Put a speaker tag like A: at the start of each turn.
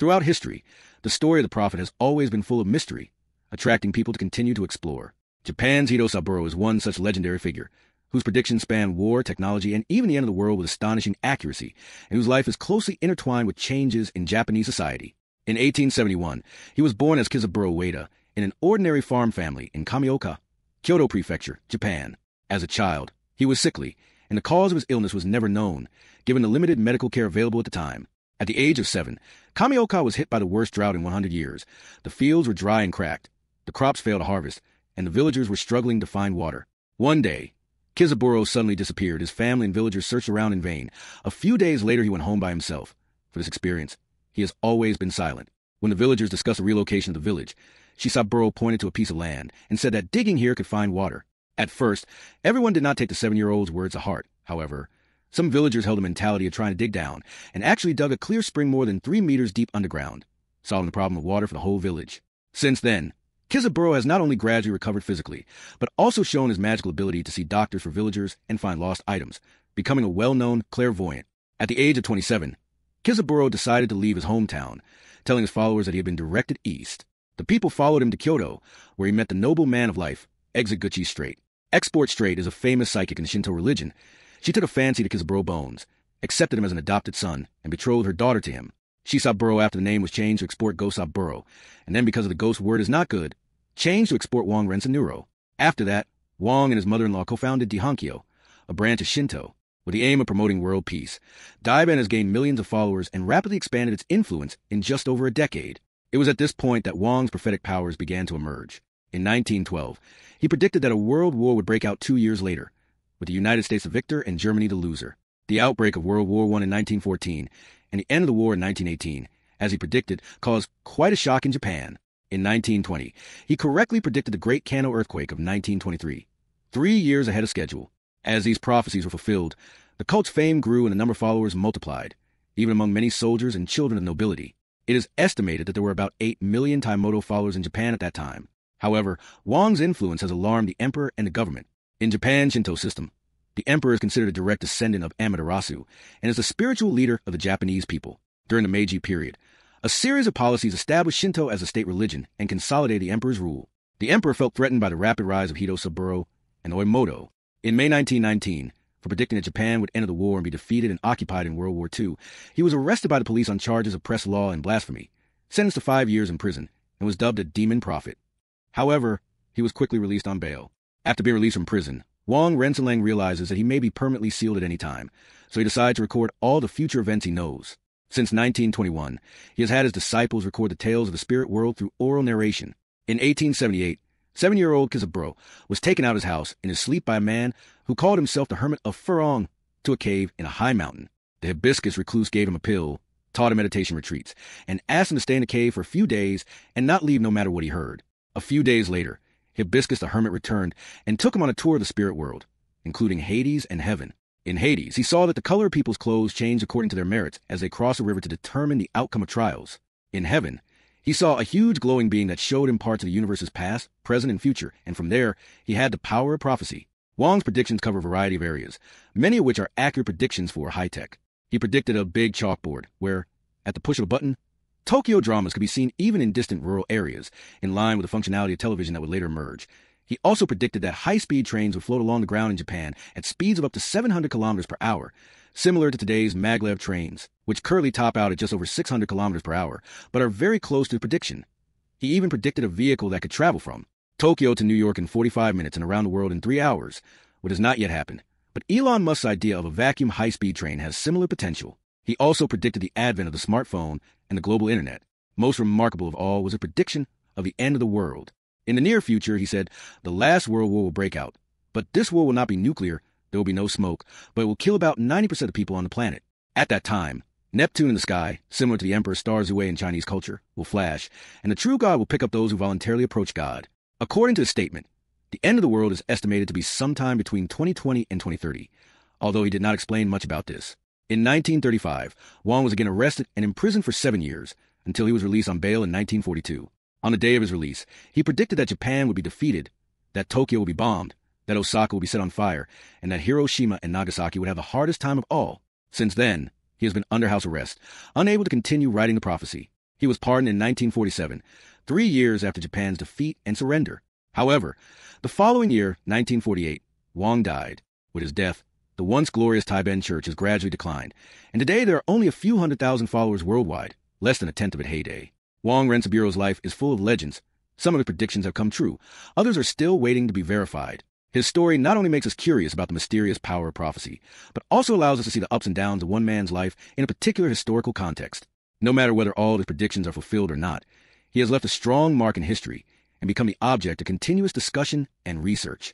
A: Throughout history, the story of the prophet has always been full of mystery, attracting people to continue to explore. Japan's Saburo is one such legendary figure, whose predictions span war, technology, and even the end of the world with astonishing accuracy, and whose life is closely intertwined with changes in Japanese society. In 1871, he was born as Kizaburo Ueda in an ordinary farm family in Kamioka, Kyoto Prefecture, Japan. As a child, he was sickly, and the cause of his illness was never known, given the limited medical care available at the time. At the age of 7, Kamioka was hit by the worst drought in 100 years. The fields were dry and cracked, the crops failed to harvest, and the villagers were struggling to find water. One day, Kizaburo suddenly disappeared. His family and villagers searched around in vain. A few days later, he went home by himself. For this experience, he has always been silent. When the villagers discussed the relocation of the village, Shisaburo pointed to a piece of land and said that digging here could find water. At first, everyone did not take the 7-year-old's words to heart. However, some villagers held a mentality of trying to dig down and actually dug a clear spring more than 3 meters deep underground, solving the problem of water for the whole village. Since then, Kizaburo has not only gradually recovered physically, but also shown his magical ability to see doctors for villagers and find lost items, becoming a well-known clairvoyant. At the age of 27, Kizaburo decided to leave his hometown, telling his followers that he had been directed east. The people followed him to Kyoto, where he met the noble man of life, Exiguchi Strait. Export Strait is a famous psychic in the Shinto religion. She took a fancy to Kizaburo Bones, accepted him as an adopted son, and betrothed her daughter to him. Shisaburo, after the name was changed to export Gosaburo, and then because of the ghost word is not good, changed to export Wang Rensanlang. After that, Wang and his mother-in-law co-founded Dihankyo, a branch of Shinto, with the aim of promoting world peace. Daiben has gained millions of followers and rapidly expanded its influence in just over a decade. It was at this point that Wang's prophetic powers began to emerge. In 1912, he predicted that a world war would break out 2 years later, with the United States the victor and Germany the loser. The outbreak of World War I in 1914 and the end of the war in 1918, as he predicted, caused quite a shock in Japan. In 1920, he correctly predicted the Great Kano earthquake of 1923, 3 years ahead of schedule. As these prophecies were fulfilled, the cult's fame grew and the number of followers multiplied, even among many soldiers and children of nobility. It is estimated that there were about 8 million Taimoto followers in Japan at that time. However, Wang's influence has alarmed the emperor and the government. In Japan's Shinto system, the emperor is considered a direct descendant of Amaterasu and is the spiritual leader of the Japanese people. During the Meiji period, a series of policies established Shinto as a state religion and consolidated the emperor's rule. The emperor felt threatened by the rapid rise of Saburo and Oemoto. In May 1919, for predicting that Japan would enter the war and be defeated and occupied in World War II, he was arrested by the police on charges of press law and blasphemy, sentenced to 5 years in prison, and was dubbed a demon prophet. However, he was quickly released on bail. After being released from prison, Wang Rensanlang realizes that he may be permanently sealed at any time, so he decides to record all the future events he knows. Since 1921, he has had his disciples record the tales of the spirit world through oral narration. In 1878, 7-year-old Kizaburo was taken out of his house in his sleep by a man who called himself the Hermit of Furong to a cave in a high mountain. The hibiscus recluse gave him a pill, taught him meditation retreats, and asked him to stay in the cave for a few days and not leave no matter what he heard. A few days later, Hibiscus the Hermit returned and took him on a tour of the spirit world, including Hades and heaven. In Hades, he saw that the color of people's clothes changed according to their merits as they crossed a river to determine the outcome of trials. In heaven, he saw a huge glowing being that showed him parts of the universe's past, present, and future, and from there, he had the power of prophecy. Wang's predictions cover a variety of areas, many of which are accurate predictions for high-tech. He predicted a big chalkboard where, at the push of a button, Tokyo dramas could be seen even in distant rural areas, in line with the functionality of television that would later emerge. He also predicted that high-speed trains would float along the ground in Japan at speeds of up to 700 kilometers per hour, similar to today's maglev trains, which currently top out at just over 600 kilometers per hour, but are very close to the prediction. He even predicted a vehicle that could travel from Tokyo to New York in 45 minutes and around the world in 3 hours, which has not yet happened. But Elon Musk's idea of a vacuum high-speed train has similar potential. He also predicted the advent of the smartphone and the global internet. Most remarkable of all was a prediction of the end of the world. In the near future, he said, the last world war will break out. But this war will not be nuclear, there will be no smoke, but it will kill about 90% of people on the planet. At that time, Neptune in the sky, similar to the Emperor's star Zue in Chinese culture, will flash, and the true God will pick up those who voluntarily approach God. According to his statement, the end of the world is estimated to be sometime between 2020 and 2030, although he did not explain much about this. In 1935, Wang was again arrested and imprisoned for 7 years, until he was released on bail in 1942. On the day of his release, he predicted that Japan would be defeated, that Tokyo would be bombed, that Osaka would be set on fire, and that Hiroshima and Nagasaki would have the hardest time of all. Since then, he has been under house arrest, unable to continue writing the prophecy. He was pardoned in 1947, 3 years after Japan's defeat and surrender. However, the following year, 1948, Wang died. With his death, the once glorious Taiben Church has gradually declined, and today there are only a few 100,000 followers worldwide, less than a tenth of its heyday. Wang Rensaburo life is full of legends. Some of his predictions have come true. Others are still waiting to be verified. His story not only makes us curious about the mysterious power of prophecy, but also allows us to see the ups and downs of one man's life in a particular historical context. No matter whether all his predictions are fulfilled or not, he has left a strong mark in history and become the object of continuous discussion and research.